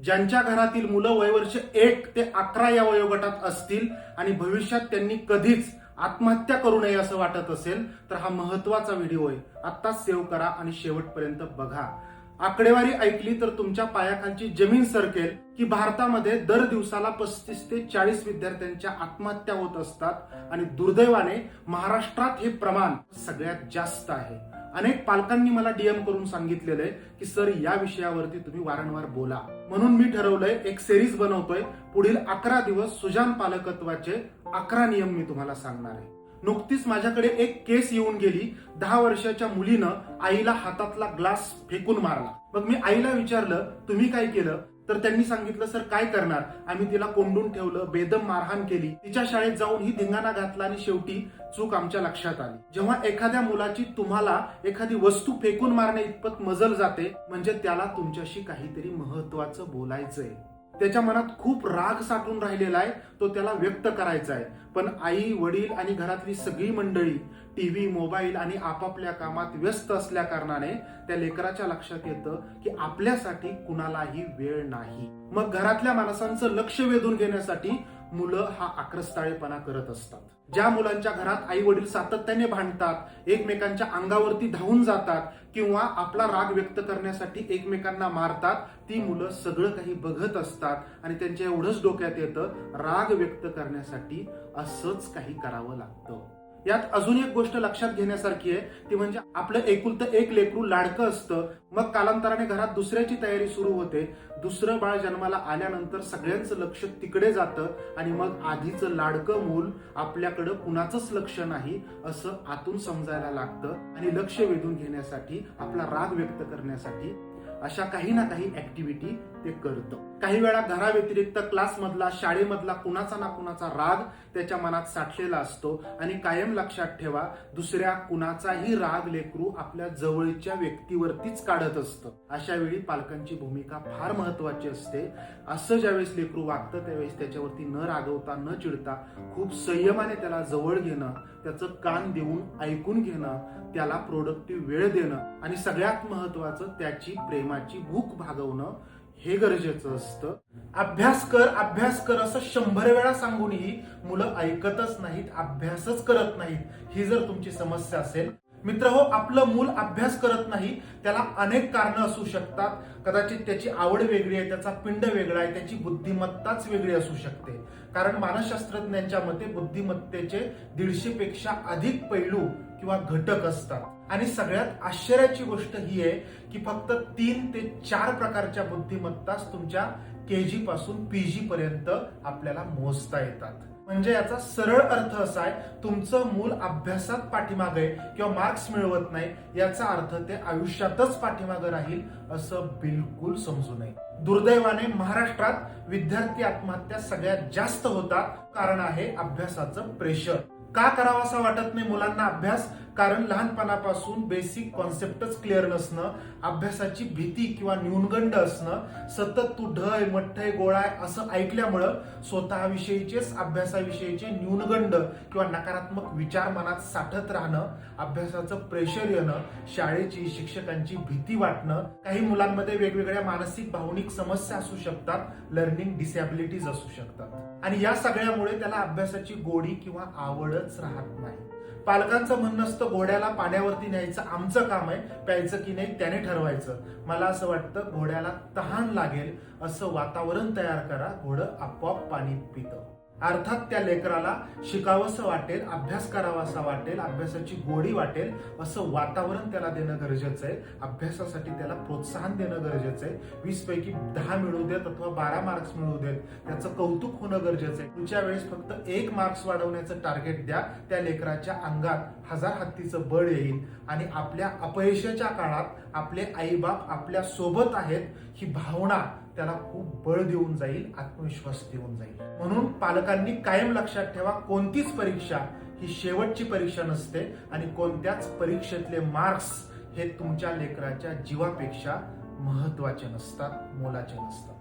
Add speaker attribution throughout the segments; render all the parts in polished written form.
Speaker 1: ज्यांच्या घरातील मुलं वयवर्ष 1 ते 11 या वयोगटात असतील आणि भविष्यात त्यांनी कधीच आत्महत्या करू नये असं वाटत असेल तर हा महत्वाचा व्हिडिओ आहे. आत्ताच सेव्ह करा आणि शेवटपर्यंत बघा. आकडेवारी ऐकली तर तुमच्या पायाखालची जमीन सरकेल की भारतामध्ये दर दिवसाला 35 ते 40 विद्यार्थ्यांच्या आत्महत्या होत असतात आणि दुर्दैवाने महाराष्ट्रात हे प्रमाण सगळ्यात जास्त आहे. अनेक पालकांनी मला डीएम करून सांगितलेलं आहे की सर या विषयावरती तुम्ही वारंवार बोला. म्हणून मी ठरवलंय एक सिरीज बनवतोय. पुढील 11 दिवस सुजाण पालकत्वाचे 11 नियम मी तुम्हाला सांगणार आहे. नुकतीच माझ्याकडे एक केस येऊन गेली. 10 वर्षाच्या मुलीनं आईला हातातला ग्लास फेकून मारला. मग मी आईला विचारलं तुम्ही काय केलं? तर त्यांनी सांगितलं सर काय करणार, आम्ही तिला कोंडून ठेवलं, बेदम मारहाण केली, तिच्या शाळेत जाऊन ही धिंगाणा घातला आणि शेवटी चूक आमच्या लक्षात आली. जेव्हा एखाद्या मुलाची तुम्हाला एखादी वस्तू फेकून मारण्या इतपत मजल जाते म्हणजे त्याला तुमच्याशी काहीतरी महत्वाचं बोलायचंय. त्याच्या मनात खूप राग साठून राहिलेला आहे, तो त्याला व्यक्त करायचा आहे. पण आई वडील आणि घरातली सगळी मंडळी टीव्ही मोबाईल आणि आपापल्या कामात व्यस्त असल्या कारणाने त्या लेकराच्या लक्षात येतं की आपल्यासाठी कुणालाही वेळ नाही. मग घरातल्या माणसांचं लक्ष वेधून घेण्यासाठी मुलं हा आक्रस्ताळेपणा करत असतात. ज्या मुलांच्या घरात आई वडील सातत्याने भांडतात, एकमेकांच्या अंगावरती धावून जातात किंवा आपला राग व्यक्त करण्यासाठी एकमेकांना मारतात, ती मुलं सगळं काही बघत असतात आणि त्यांच्या एवढंच डोक्यात येतं राग व्यक्त करण्यासाठी असंच काही करावं लागतं. यात अजून एक गोष्ट लक्षात घेण्यासारखी आहे, ती म्हणजे आपलं एकुलतं एक लेकरू लाडकं असतं. मग कालांतराने घरात दुसऱ्याची तयारी सुरू होते. दुसरं बाळ जन्माला आल्यानंतर सगळ्यांचं लक्ष तिकडे जातं आणि मग आधीचं लाडकं मूल आपल्याकडं कुणाचंच लक्ष नाही असं आतून समजायला लागतं आणि लक्ष वेधून घेण्यासाठी, आपला राग व्यक्त करण्यासाठी अशा काही ना काही ऍक्टिव्हिटी ते करतं. काही वेळा घराव्यतिरिक्त क्लासमधला, शाळेमधला कुणाचा ना कुणाचा राग त्याच्या मनात साठलेला असतो आणि कायम लक्षात ठेवा दुसऱ्या कुणाचाही राग लेकरू आपल्या जवळच्या व्यक्तीवरतीच काढत असतं. अशा वेळी पालकांची भूमिका फार महत्वाची असते. असं ज्यावेळेस लेकरू वागतं त्यावेळेस त्याच्यावरती न रागवता न चिडता खूप संयमाने त्याला जवळ घेणं, त्याचं कान देऊन ऐकून घेणं, त्याला प्रोडक्टिव्ह वेळ देणं आणि सगळ्यात महत्वाचं त्याची प्रेमाची भूक भागवणं हे गरजेचं असतं. अभ्यास कर असं 100 वेळा सांगूनही मुलं ऐकतच नाहीत, अभ्यासच करत नाहीत. ही जर तुमची समस्या असेल मित्रहो, आपलं मूल अभ्यास करत नाही त्याला अनेक कारणं असू शकतात. कदाचित त्याची आवड वेगळी आहे, त्याचा पिंड वेगळा आहे, त्याची बुद्धिमत्ताच वेगळी असू शकते. कारण मानसशास्त्रज्ञांच्या मते बुद्धिमत्तेचे 150 पेक्षा अधिक पैलू किंवा घटक असतात. आणि सगळ्यात आश्चर्याची गोष्ट ही आहे की फक्त 3 ते 4 प्रकारच्या बुद्धिमत्ताच तुमच्या केजी पासून पीजी पर्यंत आपल्याला मोजता येतात. म्हणजे याचा सरळ अर्थ असा आहे, तुमचं मूल अभ्यासात पाठीमागे किंवा मार्क्स मिळवत नाही याचा अर्थ ते आयुष्यातच पाठीमागे राहील असं बिलकुल समजू नये. दुर्दैवाने महाराष्ट्रात विद्यार्थी आत्महत्या सगळ्यात जास्त होतात. कारण आहे अभ्यासाचं प्रेशर. का करावासा वाटत नाही मुलांना अभ्यास? कारण लहानपणापासून बेसिक कॉन्सेप्टच क्लिअर नसणं, अभ्यासाची भीती किंवा न्यूनगंड असणं, सतत तू ढय मठ्ठय गोळाय असं ऐकल्यामुळं स्वतःविषयीचेच अभ्यासाविषयीचे न्यूनगंड किंवा नकारात्मक विचार मनात साठत राहणं, अभ्यासाचं प्रेशर येणं, शाळेची शिक्षकांची भीती वाटणं, काही मुलांमध्ये वेगवेगळ्या मानसिक भावनिक समस्या असू शकतात, लर्निंग डिसॅबिलिटीज असू शकतात आणि या सगळ्यामुळे त्याला अभ्यासाची गोडी किंवा आवडच राहत नाही. पालकांचं म्हणणं असतं घोड्याला पाण्यावरती न्यायचं आमचं काम आहे, प्यायचं की नाही त्याने ठरवायचं. मला असं वाटतं घोड्याला तहान लागेल असं वातावरण तयार करा, घोडं आपोआप पाणी पितं. अर्थात त्या लेकराला शिकावंसं वाटेल, अभ्यास करावासा वाटेल, अभ्यासाची गोडी वाटेल असं वातावरण त्याला देणं गरजेचं आहे. अभ्यासासाठी त्याला प्रोत्साहन देणं गरजेचं आहे. 20 पैकी 10 मिळू देत अथवा 12 मार्क्स मिळू देत, त्याचं कौतुक होणं गरजेचं आहे. पुढच्या वेळेस फक्त 1 मार्क्स वाढवण्याचं टार्गेट द्या. त्या लेकराच्या अंगात 1000 हत्तीचं बळ येईल आणि आपल्या अपयशाच्या काळात आपले आईबाप आपल्या सोबत आहेत ही भावना त्याला खूप बळ देऊन जाईल, आत्मविश्वास देऊन जाईल. म्हणून पालकांनी कायम लक्षात ठेवा, कोणतीच परीक्षा ही शेवटची परीक्षा नसते आणि कोणत्याच परीक्षेतले मार्क्स हे तुमच्या लेकराच्या जीवापेक्षा महत्वाचे नसतात, मोलाचे नसतात.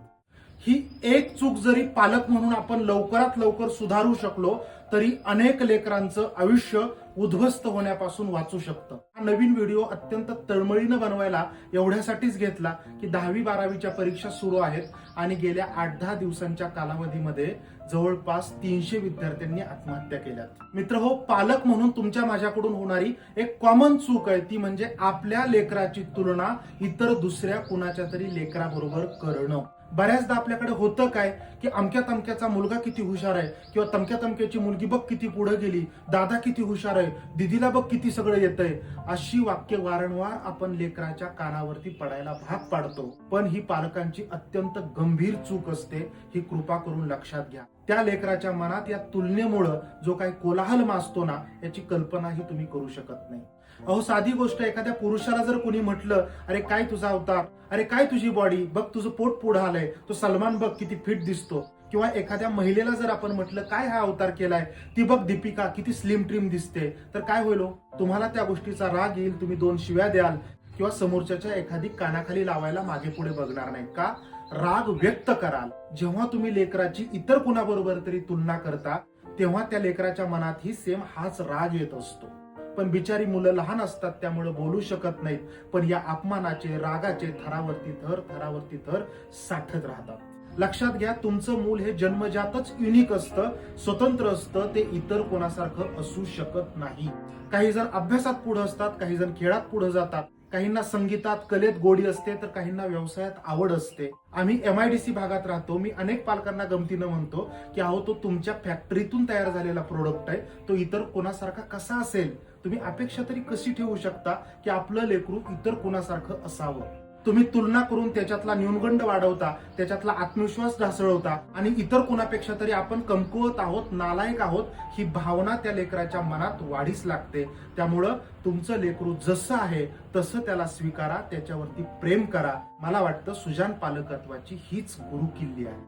Speaker 1: ही एक चूक जरी पालक म्हणून आपण लवकरात लवकर सुधारू शकलो तरी अनेक लेकरांचं आयुष्य उद्ध्वस्त होण्यापासून वाचू शकतं. हा नवीन व्हिडिओ अत्यंत तळमळीनं बनवायला एवढ्यासाठीच घेतला की 10वी-12वीच्या परीक्षा सुरू आहेत आणि गेल्या 8-10 दिवसांच्या कालावधीमध्ये जवळपास 300 विद्यार्थ्यांनी आत्महत्या केल्यात. मित्रहो, पालक म्हणून तुमच्या माझ्याकडून होणारी एक कॉमन चूक आहे, ती म्हणजे आपल्या लेकराची तुलना इतर दुसऱ्या कुणाच्या तरी लेकराबरोबर करणं. बऱ्याचदा आपल्याकडे होतं काय की अमक्या तमक्याचा मुलगा किती हुशार आहे किंवा तमक्या तमक्याची मुलगी बघ किती पुढे गेली, दादा किती हुशार आहे, दीदीला बघ किती सगळं येतंय, अशी वाक्य वारंवार आपण लेकराच्या कानावरती पडायला भाग पाडतो. पण ही पालकांची अत्यंत गंभीर चूक असते, ही कृपा करून लक्षात घ्या. त्या लेकराच्या मनात या तुलनेमुळं जो काही कोलाहल माजतो ना, याची कल्पनाही तुम्ही करू शकत नाही. अहो, साधी गोष्ट, एखाद्या पुरुषाला जर कोणी म्हटलं, अरे काय तुझा अवतार, अरे काय तुझी बॉडी, बघ तुझं पोट पुढं आलंय, तो सलमान बघ किती फिट दिसतो. किंवा एखाद्या महिलेला जर आपण म्हटलं, काय हा अवतार केलाय, ती बघ दीपिका किती स्लिम ट्रिम दिसते, तर काय होईल? तुम्हाला त्या गोष्टीचा राग येईल, तुम्ही 2 शिव्या द्याल किंवा समोरच्याच्या एखादी कानाखाली लावायला मागे पुढे बघणार नाही. का? राग व्यक्त कराल. जेव्हा तुम्ही लेकराची इतर कुणाबरोबर तरी तुलना करता, तेव्हा त्या लेकराच्या मनातही सेम हाच राग येत असतो. पण बिचारी मुलं लहान असतात, त्यामुळे बोलू शकत नाहीत, पण या अपमानाचे, रागाचे थरावरती थर साठत राहतात. लक्षात घ्या, तुमचं मूल हे जन्मजातच युनिक असतं, स्वतंत्र असतं, ते इतर कोणासारखं असू शकत नाही. काही जण अभ्यासात पुढे असतात, काही जण खेळात पुढे जातात, काहींना संगीतात, कलेत गोडी असते, तर काहींना व्यवसायात आवड असते. आम्ही MIDC भागात राहतो. मी अनेक पालकांना गमतीनं म्हणतो की अहो, तो तुमच्या फॅक्टरीतून तयार झालेला प्रोडक्ट आहे, तो इतर कोणासारखा कसा असेल? तुम्ही अपेक्षा तरी कशी ठेवू शकता की आपलं लेकरू इतर कोणासारखं असावं? तुम्ही तुलना करून त्याच्यातला न्यूनगंड वाढवता, त्याच्यातला आत्मविश्वास ढासळवता आणि इतर कोणापेक्षा तरी आपण कमकुवत आहोत, नालायक आहोत, ही भावना त्या लेकराच्या मनात वाढीस लागते. त्यामुळं तुमचं लेकरू जसं आहे तसं त्याला स्वीकारा, त्याच्यावरती प्रेम करा. मला वाटतं सुजाण पालकत्वाची हीच गुरुकिल्ली आहे.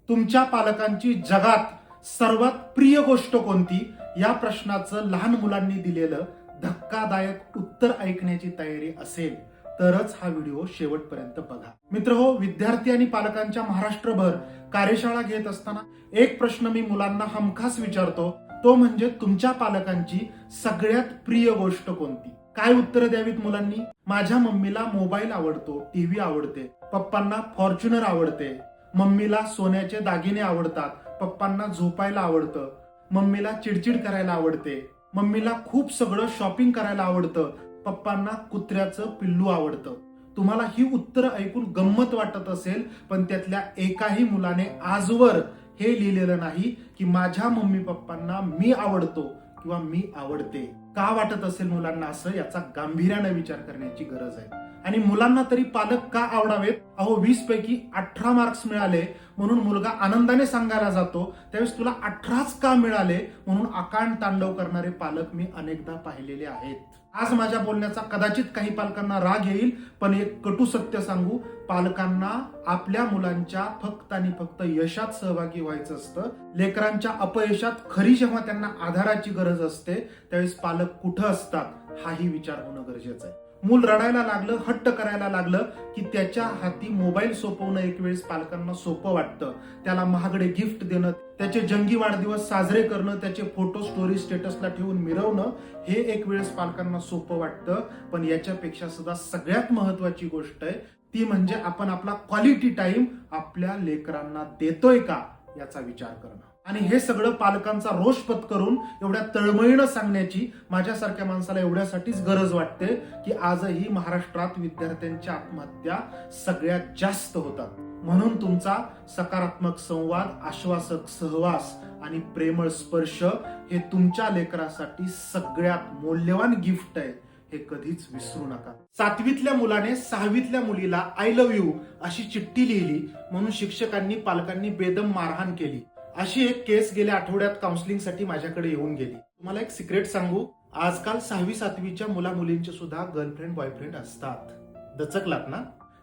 Speaker 1: तुमच्या पालकांची जगात सर्वात प्रिय गोष्ट कोणती, या प्रश्नाचं लहान मुलांनी दिलेलं धक्कादायक उत्तर ऐकण्याची तयारी असेल तरच हा व्हिडिओ शेवटपर्यंत बघा. मित्रहो, विद्यार्थी आणि पालकांच्या महाराष्ट्रभर कार्यशाळा घेत असताना एक प्रश्न मी मुलांना हमखास विचारतो, तो म्हणजे तुमच्या पालकांची सगळ्यात प्रिय गोष्ट कोणती? काय उत्तर द्यावीत मुलांनी? माझ्या मम्मीला मोबाईल आवडतो, टीव्ही आवडते, पप्पांना फॉर्च्युनर आवडते, मम्मीला सोन्याचे दागिने आवडतात, पप्पांना झोपायला आवडतं, मम्मीला चिडचिड करायला आवडते, मम्मीला खूप सगळं शॉपिंग करायला आवडतं, पप्पांना कुत्र्याचं पिल्लू आवडतं. तुम्हाला ही उत्तरं ऐकून गंमत वाटत असेल, पण त्यातल्या एकाही मुलाने आजवर हे लिहिलेलं नाही की माझ्या मम्मी पप्पांना मी आवडतो किंवा मी आवडते. का वाटत असेल मुलांना असं? याचा गांभीर्याने विचार करण्याची गरज आहे. आणि मुलांना तरी पालक का आवडावेत? अहो, 20 पैकी 18 मार्क्स मिळाले म्हणून मुलगा आनंदाने सांगायला जातो, त्यावेळेस तुला 18च का मिळाले म्हणून आकांड तांडव करणारे पालक मी अनेकदा पाहिलेले आहेत. आज माझ्या बोलण्याचा कदाचित काही पालकांना राग येईल, पण एक कटू सत्य सांगू, पालकांना आपल्या मुलांच्या फक्त आणि फक्त यशात सहभागी व्हायचं असतं. लेकरांच्या अपयशात खरी जेव्हा त्यांना आधाराची गरज असते, त्यावेळेस पालक कुठं असतात हाही विचार होणं गरजेचं आहे. मूल रडायला लागलं, हट्ट करायला लागलं की त्याच्या हाती मोबाईल सोपवणं एक वेळेस पालकांना सोपं वाटतं. त्याला महागडे गिफ्ट देणं, त्याचे जंगी वाढदिवस साजरे करणं, त्याचे फोटो स्टोरी स्टेटसला ठेवून मिरवणं, हे एक वेळेस पालकांना सोपं वाटतं. पण याच्यापेक्षा सुद्धा सगळ्यात महत्वाची गोष्ट आहे, ती म्हणजे आपण आपला क्वालिटी टाइम आपल्या लेकरांना देतोय का, याचा विचार करणं. आणि हे सगळं पालकांचा रोष पत्करून एवढ्या तळमळीनं सांगण्याची माझ्यासारख्या माणसाला एवढ्यासाठीच गरज वाटते की आजही महाराष्ट्रात विद्यार्थ्यांच्या आत्महत्या सगळ्यात जास्त होतात. म्हणून तुमचा सकारात्मक संवाद, आश्वासक सहवास आणि प्रेमळ स्पर्श हे तुमच्या लेकरासाठी सगळ्यात मौल्यवान गिफ्ट आहे, हे कधीच विसरू नका. 7वीतल्या मुलाने 6वीतल्या मुलीला आय लव्ह यू अशी चिठ्ठी लिहिली म्हणून शिक्षकांनी पालकांनी बेदम मारहाण केली. अशी एक केस गेल्या आठवड्यात काउन्सिलिंग साठी माझ्याकडे येऊन गेली. तुम्हाला एक सिक्रेट सांगू, आजकाल 6वी-7वीच्या मुला मुलींचे सुद्धा गर्लफ्रेंड बॉयफ्रेंड असतात. दचकलात ना?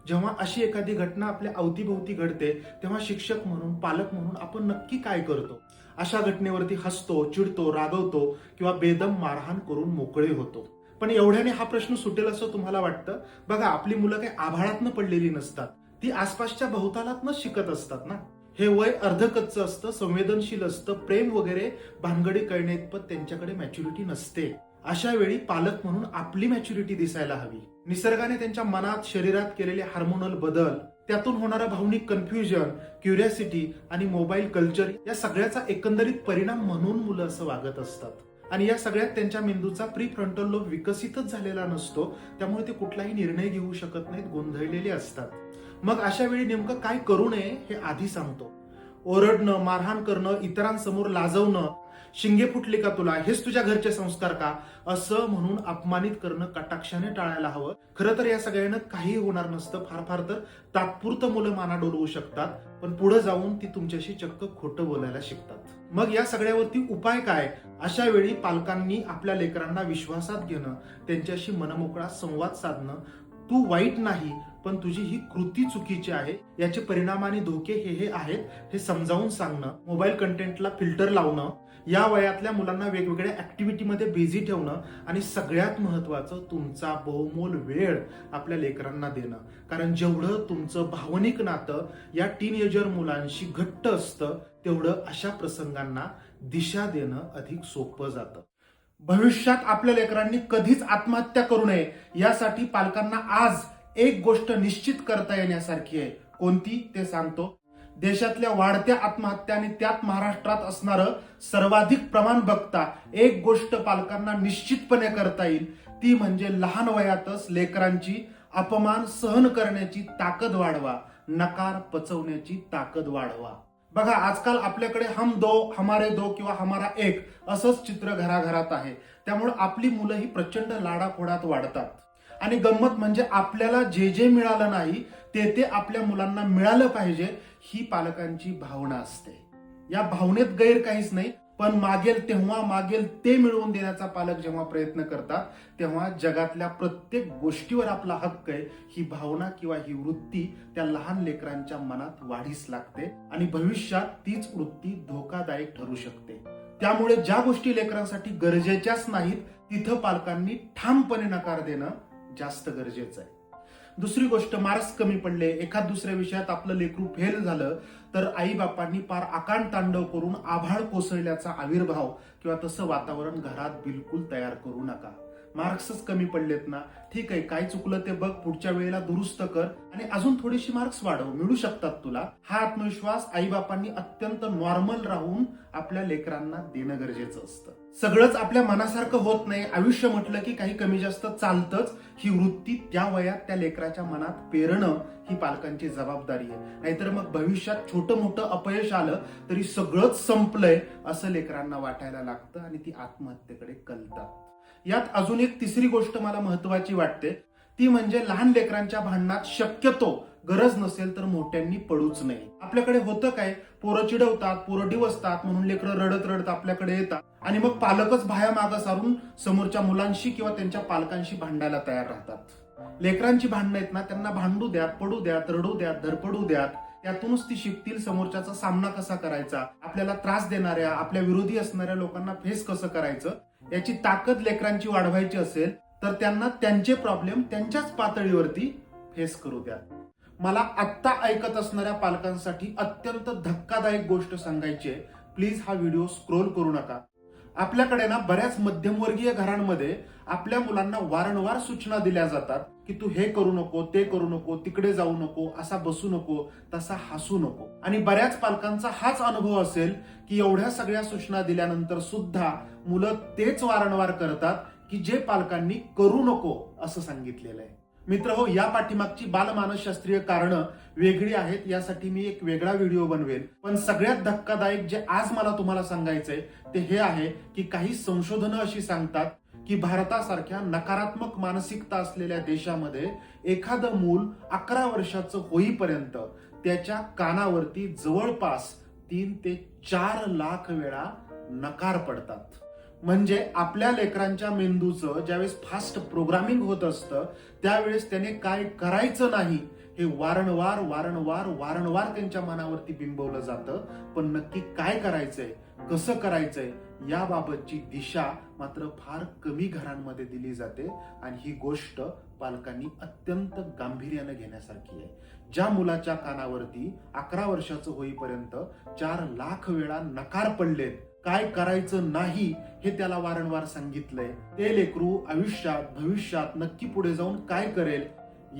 Speaker 1: जेव्हा अशी एखादी घटना आपल्या अवतीभोवती घडते, तेव्हा शिक्षक म्हणून, पालक म्हणून आपण नक्की काय करतो? अशा घटनेवरती हसतो, चिडतो, रागवतो किंवा बेदम मारहाण करून मोकळे होतो. पण एवढ्याने हा प्रश्न सुटेल असं तुम्हाला वाटतं? बघा, आपली मुलं काही आभाळातनं पडलेली नसतात, ती आसपासच्या भोवतालातनं शिकत असतात ना. हे वय अर्धकच्चं असतं, संवेदनशील असतं, प्रेम वगैरे भानगडी कळण्याइतपत त्यांच्याकडे मॅच्युरिटी नसते. अशा वेळी पालक म्हणून आपली मॅच्युरिटी दिसायला हवी. निसर्गाने त्यांच्या मनात शरीरात केलेले हार्मोनल बदल, त्यातून होणारा भावनिक कन्फ्युजन, क्युरिओसिटी आणि मोबाईल कल्चर या सगळ्याचा एकंदरीत परिणाम म्हणून मुलं असं वागत असतात. आणि या सगळ्यात त्यांच्या मेंदूचा प्री फ्रंटल लोब विकसितच झालेला नसतो, त्यामुळे ते कुठलाही निर्णय घेऊ शकत नाहीत, गोंधळलेले असतात. मग अशा वेळी नेमकं काय करू नये हे आधी सांगतो. ओरडणं, मारहाण करणं, इतरांसमोर लाजवणं, शिंगे फुटले का तुला, हेच तुझ्या घरचे संस्कार का, असं म्हणून अपमानित करणं कटाक्षाने टाळायला हवं. खरं तर या सगळ्यानं काही होणार नसतं. फार फार तर तात्पुरतं मुलं माना डोलवू शकतात, पण पुढे जाऊन ती तुमच्याशी चक्क खोटं बोलायला शिकतात. मग या सगळ्यावरती उपाय काय? अशा वेळी पालकांनी आपल्या लेकरांना विश्वासात घेणं, त्यांच्याशी मनमोकळा संवाद साधणं. तू वाईट नाही, पण तुझी ही कृती चुकीची आहे, याचे परिणाम आणि धोके हे आहेत हे समजावून सांगणं. मोबाईल कंटेंटला फिल्टर लावणं, या वयातल्या मुलांना वेगवेगळ्या ऍक्टिव्हिटीमध्ये बिझी ठेवणं आणि सगळ्यात महत्वाचं तुमचा बहुमोल वेळ आपल्या लेकरांना देणं. कारण जेवढं तुमचं भावनिक नातं या टीनएजर मुलांशी घट्ट असतं, तेवढं अशा प्रसंगांना दिशा देणं अधिक सोपं जातं. भविष्यात आपल्या लेकरांनी कधीच आत्महत्या करू नये, यासाठी पालकांना आज एक गोष्ट निश्चित करता येण्यासारखी आहे. कोणती ते सांगतो. देशातल्या वाढत्या आत्महत्या आणि त्यात महाराष्ट्रात असणारं सर्वाधिक प्रमाण बघता एक गोष्ट पालकांना निश्चितपणे करता येईल, ती म्हणजे लहान वयातच लेकरांची अपमान सहन करण्याची ताकद वाढवा, नकार पचवण्याची ताकद वाढवा. बघा, आजकाल आपल्याकडे हम दो, हमारे दो किंवा हमारा एक असंच चित्र घराघरात आहे. त्यामुळे आपली मुलं ही प्रचंड लाडाखोडात वाढतात. आणि गंमत म्हणजे आपल्याला जे जे मिळालं नाही ते आपल्या मुलांना मिळालं पाहिजे, ही पालकांची भावना असते. या भावनेत गैर काहीच नाही, पण मागेल तेव्हा मागेल ते मिळवून देण्याचा पालक जेव्हा प्रयत्न करतात, तेव्हा जगातल्या प्रत्येक गोष्टीवर आपला हक्क आहे, ही भावना किंवा ही वृत्ती त्या लहान लेकरांच्या मनात वाढीस लागते आणि भविष्यात तीच वृत्ती धोकादायक ठरू शकते. त्यामुळे ज्या गोष्टी लेकरांसाठी गरजेच्याच नाहीत, तिथं पालकांनी ठामपणे नकार देणं जास्त गरजेचं आहे. दुसरी गोष्ट, मार्क्स कमी पडले, एखाद दुसऱ्या विषयात आपलं लेकरू फेल झालं, तर आई बापांनी पार आकांड तांडव करून आभाळ कोसळल्याचा आविर्भाव किंवा तसं वातावरण घरात बिलकुल तयार करू नका. मार्क्सच कमी पडलेत ना, ठीक आहे, काय चुकलं ते बघ, पुढच्या वेळेला दुरुस्त कर आणि अजून थोडीशी मार्क्स वाढव, मिळू शकतात तुला. हा आत्मविश्वास आई बापांनी अत्यंत नॉर्मल राहून आपल्या लेकरांना देणं गरजेचं असतं. सगळंच आपल्या मनासारखं होत नाही, आयुष्य म्हटलं की काही कमी जास्त चालतंच. ही वृत्ती त्या वयात त्या लेकराच्या मनात पेरणं ही पालकांची जबाबदारी आहे. नाहीतर मग भविष्यात छोटं मोठं अपयश आलं तरी सगळंच संपलंय असं लेकरांना वाटायला लागतं आणि ती आत्महत्येकडे कलतात. यात अजून एक तिसरी गोष्ट मला महत्वाची वाटते, ती म्हणजे लहान लेकरांच्या भांडणात शक्यतो गरज नसेल तर मोठ्यांनी पडूच नये. आपल्याकडे होतं काय, पोरं चिडवतात, पोरं डिवसतात म्हणून लेकरं रडत रडत आपल्याकडे येतात आणि मग पालकच बाह्या मागं सारून समोरच्या मुलांशी किंवा त्यांच्या पालकांशी भांडायला तयार राहतात. लेकरांची भांडणं आहेत ना, त्यांना भांडू द्यात, पडू द्यात, रडू द्यात, धडपडू द्यात. त्यातूनच ती शिकतील समोरच्याचा सामना कसा करायचा, आपल्याला त्रास देणाऱ्या, आपल्या विरोधी असणाऱ्या लोकांना फेस कसं करायचं, याची ताकद लेकरांची वाढवायची असेल तर त्यांना त्यांचे प्रॉब्लेम त्यांच्याच पातळीवरती फेस करू द्या. मला आत्ता ऐकत असणाऱ्या पालकांसाठी अत्यंत धक्कादायक गोष्ट सांगायची आहे. प्लीज हा व्हिडिओ स्क्रोल करू नका. आपल्याकडे ना बऱ्याच मध्यमवर्गीय घरांमध्ये आपल्या मुलांना वारंवार सूचना दिल्या जातात की तू हे करू नको, ते करू नको, तिकडे जाऊ नको, असा बसू नको, तसा हसू नको. आणि बऱ्याच पालकांचा हाच अनुभव असेल की एवढ्या सगळ्या सूचना दिल्यानंतर सुद्धा मुलं तेच वारंवार करतात की जे पालकांनी करू नको असं सांगितलेलं आहे. मित्र हो, या पाठीमागची बालमानसशास्त्रीय कारणं वेगळी आहेत, यासाठी मी एक वेगळा व्हिडिओ बनवेल. पण सगळ्यात धक्कादायक जे आज मला तुम्हाला सांगायचंय ते हे आहे की काही संशोधनं अशी सांगतात की भारतासारख्या नकारात्मक मानसिकता असलेल्या देशामध्ये एखादं मूल 11 वर्षाचं होईपर्यंत त्याच्या कानावरती जवळपास 3 ते 4 लाख वेळा नकार पडतात. म्हणजे आपल्या लेकरांच्या मेंदूचं ज्यावेळेस फास्ट प्रोग्रामिंग होत असतं त्यावेळेस त्याने काय करायचं नाही हे वारंवार वारंवार वारंवार त्यांच्या मनावरती बिंबवलं जातं. पण नक्की काय करायचंय, कसं करायचंय याबाबतची दिशा मात्र फार कमी घरांमध्ये दिली जाते आणि ही गोष्ट पालकांनी अत्यंत गांभीर्याने घेण्यासारखी आहे. ज्या मुलाच्या कानावरती 11 वर्षाचं होईपर्यंत 4 लाख वेळा नकार पडलेत, काय करायचं नाही हे त्याला वारंवार सांगितलंय, ते लेकरू आयुष्यात भविष्यात नक्की पुढे जाऊन काय करेल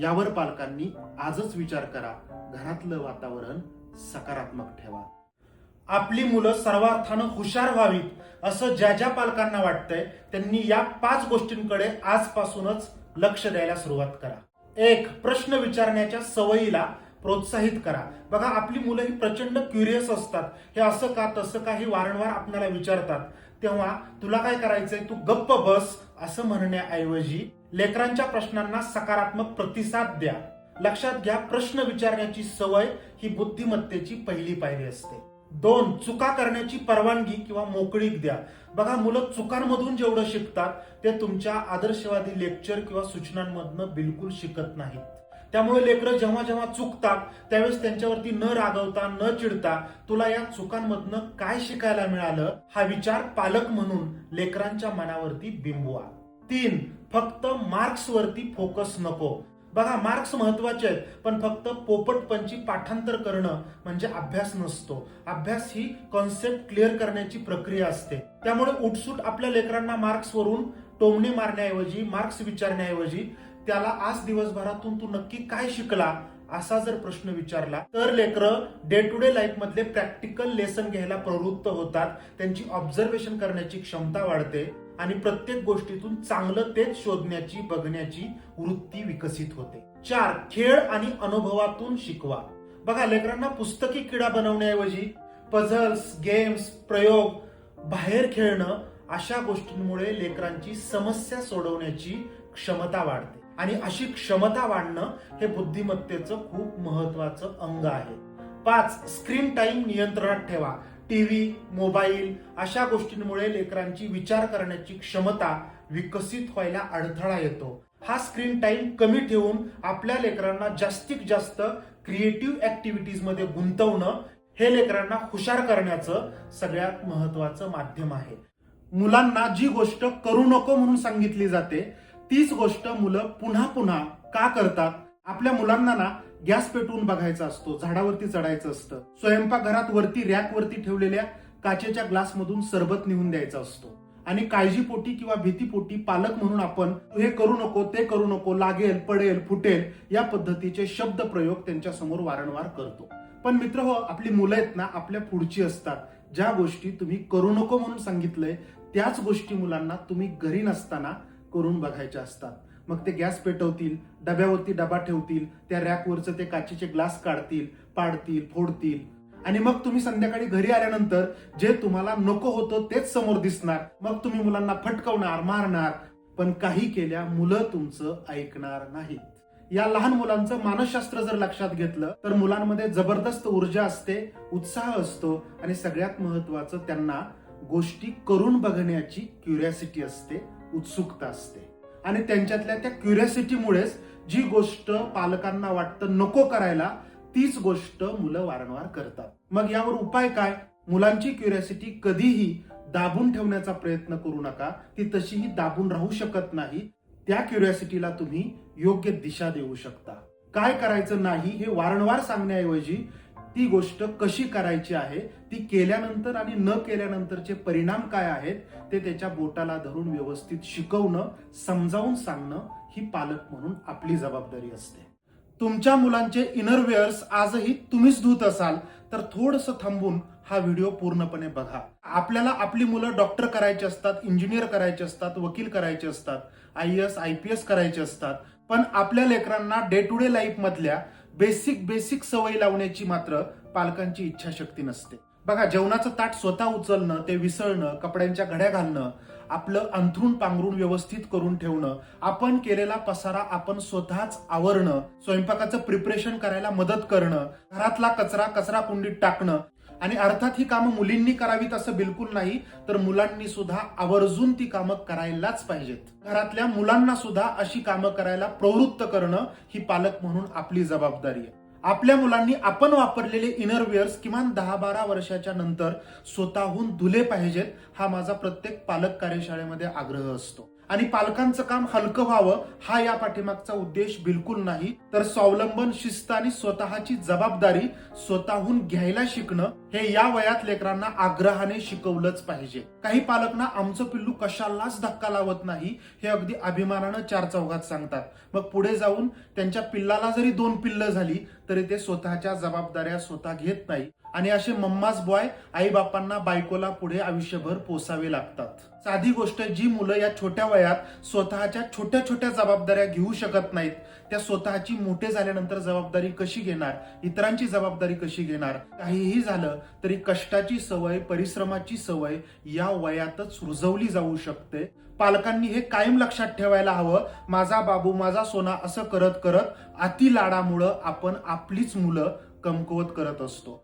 Speaker 1: यावर पालकांनी आजच विचार करा. घरातलं वातावरण सकारात्मक ठेवा. आपली मुलं सर्वार्थानं हुशार व्हावीत असं ज्या ज्या पालकांना वाटतंय त्यांनी या 5 गोष्टींकडे आजपासूनच लक्ष द्यायला सुरुवात करा. 1. प्रश्न विचारण्याच्या सवयीला प्रोत्साहित करा. बघा, आपली मुलं ही प्रचंड क्युरियस असतात. हे असं का तसं का हे वारंवार आपल्याला विचारतात. तेव्हा तुला काय करायचंय, तू गप्प बस असं म्हणण्याऐवजी लेकरांच्या प्रश्नांना सकारात्मक प्रतिसाद द्या. लक्षात घ्या, प्रश्न विचारण्याची सवय ही बुद्धिमत्तेची पहिली पायरी असते. 2. चुका करण्याची परवानगी किंवा मोकळीक द्या. बघा, मुलं चुकांमधून जेवढं शिकतात ते तुमच्या आदर्शवादी लेक्चर किंवा सूचनांमधनं बिलकुल शिकत नाहीत. त्यामुळे लेकरं जेव्हा जेव्हा चुकतात त्यावेळेस त्यांच्यावरती न रागवता न चिडता तुला या चुकांमधनं काय शिकायला मिळालं हा विचार पालक म्हणून लेकरांच्या मनावरती बिंबवा. 3. फक्त मार्क्स वरती फोकस नको. बघा, मार्क्स महत्वाचे आहेत, पण फक्त पोपटपंची पाठांतर करणं म्हणजे अभ्यास नसतो. अभ्यास ही कॉन्सेप्ट क्लिअर करण्याची प्रक्रिया असते. त्यामुळे उठसूट आपल्या लेकरांना मार्क्सवरून टोमणे मारण्याऐवजी, मार्क्स विचारण्याऐवजी त्याला आज दिवसभरातून तू नक्की काय शिकला असा जर प्रश्न विचारला तर लेकरं डे टू डे लाईफ मधले प्रॅक्टिकल लेसन घ्यायला प्रवृत्त होतात. त्यांची ऑब्झर्वेशन करण्याची क्षमता वाढते आणि प्रत्येक गोष्टीतून चांगलं तेच शोधण्याची, बघण्याची वृत्ती विकसित होते. 4. खेळ आणि अनुभवातून शिकवा. बघा, लेकरांना पुस्तकी किडा बनवण्याऐवजी पझल्स, गेम्स, प्रयोग, बाहेर खेळणं अशा गोष्टींमुळे लेकरांची समस्या सोडवण्याची क्षमता वाढते आणि अशी क्षमता वाढणं हे बुद्धिमत्तेचं खूप महत्वाचं अंग आहे. 5. स्क्रीन टाइम नियंत्रणात ठेवा. टीव्ही, मोबाईल अशा गोष्टींमुळे लेकरांची विचार करण्याची क्षमता विकसित व्हायला अडथळा येतो. हा स्क्रीन टाइम कमी ठेवून आपल्या लेकरांना जास्तीत जास्त क्रिएटिव्ह ऍक्टिव्हिटीज मध्ये गुंतवणं हे लेकरांना हुशार करण्याचं सगळ्यात महत्वाचं माध्यम आहे. मुलांना जी गोष्ट करू नको म्हणून सांगितली जाते तीच गोष्ट मुलं पुन्हा पुन्हा का करतात. आपल्या मुलांना ना गॅस पेटवून बघायचा असतो, झाडावरती चढायचं असतं, स्वयंपाकघरात वरती रॅक वरती ठेवलेल्या काचेच्या ग्लासमधून सरबत निघून द्यायचा असतो आणि काळजीपोटी किंवा भीतीपोटी पालक म्हणून आपण हे करू नको, ते करू नको, लागेल, पडेल, फुटेल या पद्धतीचे शब्द प्रयोग त्यांच्या समोर वारंवार करतो. पण मित्र हो, आपली मुलं आहेत ना आपल्या पुढची असतात. ज्या गोष्टी तुम्ही करू नको म्हणून सांगितलंय त्याच गोष्टी मुलांना तुम्ही घरी नसताना करून बघायच्या असतात. मग ते गॅस पेटवतील, डब्यावरती डबा ठेवतील, त्या रॅकवरचं ते काचेचे ग्लास काढतील, पाडतील, फोडतील आणि मग तुम्ही संध्याकाळी घरी आल्यानंतर जे तुम्हाला नको होतं तेच समोर दिसणार. मग तुम्ही मुलांना फटकवणार, मारणार, पण काही केल्या मुलं तुमचं ऐकणार नाहीत. या लहान मुलांचं मानसशास्त्र जर लक्षात घेतलं तर मुलांमध्ये जबरदस्त ऊर्जा असते, उत्साह असतो आणि सगळ्यात महत्वाचं त्यांना गोष्टी करून बघण्याची क्युरिओसिटी असते, उत्सुकता असते आणि त्यांच्यातल्या त्या क्युरिओसिटीमुळेच जी गोष्ट पालकांना वाटतं नको करायला तीच गोष्ट मुलं वारंवार करतात. मग यावर उपाय काय? मुलांची क्युरिओसिटी कधीही दाबून ठेवण्याचा प्रयत्न करू नका. ती तशीही दाबून राहू शकत नाही. त्या क्युरिओसिटीला तुम्ही योग्य दिशा देऊ शकता. काय करायचं नाही हे वारंवार सांगण्याऐवजी ती गोष्ट कशी करायची आहे, ती केल्यानंतर आणि न केल्यानंतरचे परिणाम काय आहेत ते त्याच्या बोटाला धरून व्यवस्थित शिकवणं, समजावून सांगणं ही पालक म्हणून आपली जबाबदारी असते. तुमच्या मुलांचे इनरवेअर्स आजही तुम्हीच धुत असाल तर थोडंसं थांबून हा व्हिडिओ पूर्णपणे बघा. आपल्याला आपली मुलं डॉक्टर करायचे असतात, इंजिनियर करायचे असतात, वकील करायचे असतात, IAS, IPS करायचे असतात, पण आपल्या लेकरांना डे टू डे लाईफ मधल्या बेसिक सवयी लावण्याची मात्र पालकांची इच्छाशक्ती नसते. बघा, जेवणाचं ताट स्वतः उचलणं, ते विसळणं, कपड्यांच्या घड्या घालणं, आपलं अंथरूण पांघरून व्यवस्थित करून ठेवणं, आपण केलेला पसारा आपण स्वतःच आवरणं, स्वयंपाकाचं प्रिपरेशन करायला मदत करणं, घरातला कचरा कुंडीत टाकणं आणि अर्थात ही कामं मुलींनी करावीत असं बिलकुल नाही, तर मुलांनी सुद्धा आवर्जून ती कामं करायलाच पाहिजेत. घरातल्या मुलांना सुद्धा अशी कामं करायला प्रवृत्त करणं ही पालक म्हणून आपली जबाबदारी आहे. आपल्या मुलांनी आपण वापरलेले इनरवेअर्स किमान 10-12 वर्षाच्या नंतर स्वतःहून धुले पाहिजेत, हा माझा प्रत्येक पालक कार्यशाळेमध्ये आग्रह असतो. आणि पालकांचं काम हलकं व्हावं हा या पाठीमागचा उद्देश बिलकुल नाही, तर स्वावलंबन, शिस्त आणि स्वतःची जबाबदारी स्वतःहून घ्यायला शिकणं हे या वयात लेकरांना आग्रहाने शिकवलंच पाहिजे. काही पालकांना आमचं पिल्लू कशालाच धक्का लावत नाही हे अगदी अभिमानानं 4 चौघात सांगतात. मग पुढे जाऊन त्यांच्या पिल्लाला जरी 2 पिल्लं झाली तरी ते स्वतःच्या जबाबदाऱ्या स्वतः घेत नाही आणि असे मम्माज बॉय आई बापांना, बायकोला पुढे आयुष्यभर पोसावे लागतात. साधी गोष्ट, जी मुलं या छोट्या वयात स्वतःच्या छोट्या छोट्या जबाबदाऱ्या घेऊ शकत नाहीत, त्या स्वतःची मोठे झाल्यानंतर जबाबदारी कशी घेणार, इतरांची जबाबदारी कशी घेणार. काहीही झालं तरी कष्टाची सवय, परिश्रमाची सवय या वयातच रुजवली जाऊ शकते. पालकांनी हे कायम लक्षात ठेवायला हवं. माझा बाबू, माझा सोना असं करत करत अति लाडामुळं आपण आपलीच मुलं कमकुवत करत असतो.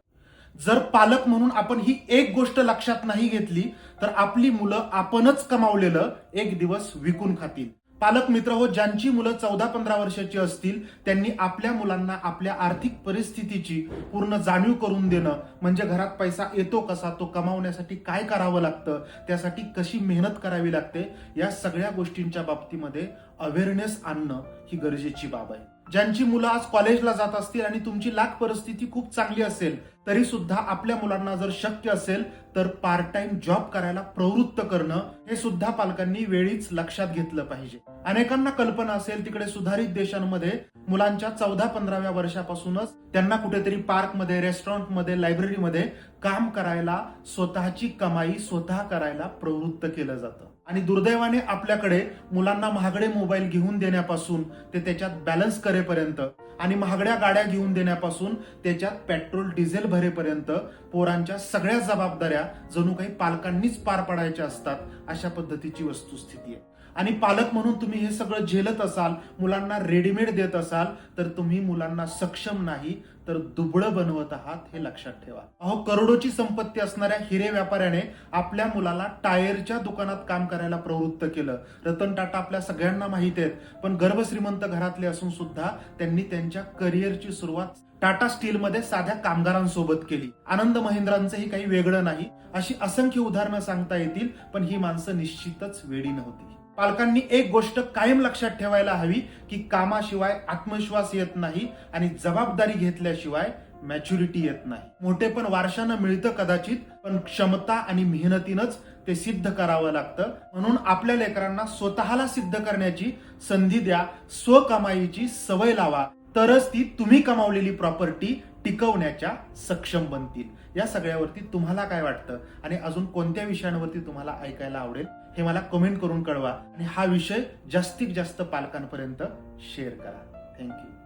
Speaker 1: जर पालक म्हणून आपण ही एक गोष्ट लक्षात नाही घेतली तर आपली मुलं आपणच कमावलेलं एक दिवस विकून खातील. पालक मित्र हो, ज्यांची मुलं 14-15 वर्षाची असतील त्यांनी आपल्या मुलांना आपल्या आर्थिक परिस्थितीची पूर्ण जाणीव करून देणं, म्हणजे घरात पैसा येतो कसा, तो कमावण्यासाठी काय करावं लागतं, त्यासाठी कशी मेहनत करावी लागते, या सगळ्या गोष्टींच्या बाबतीमध्ये अवेअरनेस आणणं ही गरजेची बाब आहे. ज्यांची मुलं आज कॉलेजला जात असतील आणि तुमची लाख परिस्थिती खूप चांगली असेल तरी सुद्धा आपल्या मुलांना जर शक्य असेल तर पार्ट टाइम जॉब करायला प्रवृत्त करणं हे सुद्धा पालकांनी वेळीच लक्षात घेतलं पाहिजे. अनेकांना कल्पना असेल तिकडे सुधारित देशांमध्ये मुलांच्या 14-15व्या वर्षापासूनच त्यांना कुठेतरी पार्कमध्ये, रेस्टॉरंटमध्ये, लायब्ररीमध्ये काम करायला, स्वतःची कमाई स्वतः करायला प्रवृत्त केलं जातं. आणि दुर्दैवाने आपल्याकडे मुलांना महागडे मोबाईल घेऊन देण्यापासून ते त्याच्यात बॅलन्स करेपर्यंत आणि महागड्या गाड्या घेऊन देण्यापासून त्याच्यात पेट्रोल डिझेल भरेपर्यंत पोरांच्या सगळ्या जबाबदाऱ्या जणू काही पालकांनीच पार पाडायच्या असतात, अशा पद्धतीची वस्तुस्थिती आहे. आणि पालक म्हणून तुम्ही हे सगळं झेलत असाल, मुलांना रेडीमेड देत असाल तर तुम्ही मुलांना सक्षम नाही तर दुबळं बनवत आहात, हे लक्षात ठेवा. अहो, करोडोची संपत्ती असणाऱ्या हिरे व्यापाऱ्याने आपल्या मुलाला टायरच्या दुकानात काम करायला प्रवृत्त केलं. रतन टाटा आपल्या सगळ्यांना माहित आहेत, पण गर्भश्रीमंत घरातले असून सुद्धा त्यांनी त्यांच्या करिअरची सुरुवात टाटा स्टीलमध्ये साध्या कामगारांसोबत केली. आनंद महिंद्रांचंही काही वेगळं नाही. अशी असंख्य उदाहरणं सांगता येतील, पण ही माणसं निश्चितच वेडी नव्हती. पालकांनी एक गोष्ट कायम लक्षात ठेवायला हवी की कामाशिवाय आत्मविश्वास येत नाही आणि जबाबदारी घेतल्याशिवाय मॅच्युरिटी येत नाही. मोठेपण वारशानं मिळतं कदाचित, पण क्षमता आणि मेहनतीनंच ते सिद्ध करावं लागतं. म्हणून आपल्या लेकरांना स्वतःला सिद्ध करण्याची संधी द्या, स्वकमाईची सवय लावा, तरच ती तुम्ही कमावलेली प्रॉपर्टी टिकवण्याच्या सक्षम बनतील. या सगळ्यावरती तुम्हाला काय वाटतं आणि अजून कोणत्या विषयांवरती तुम्हाला ऐकायला आवडेल हे मला कमेंट करून कळवा आणि हा विषय जास्तीत जास्त पालकांपर्यंत शेअर करा. थँक्यू.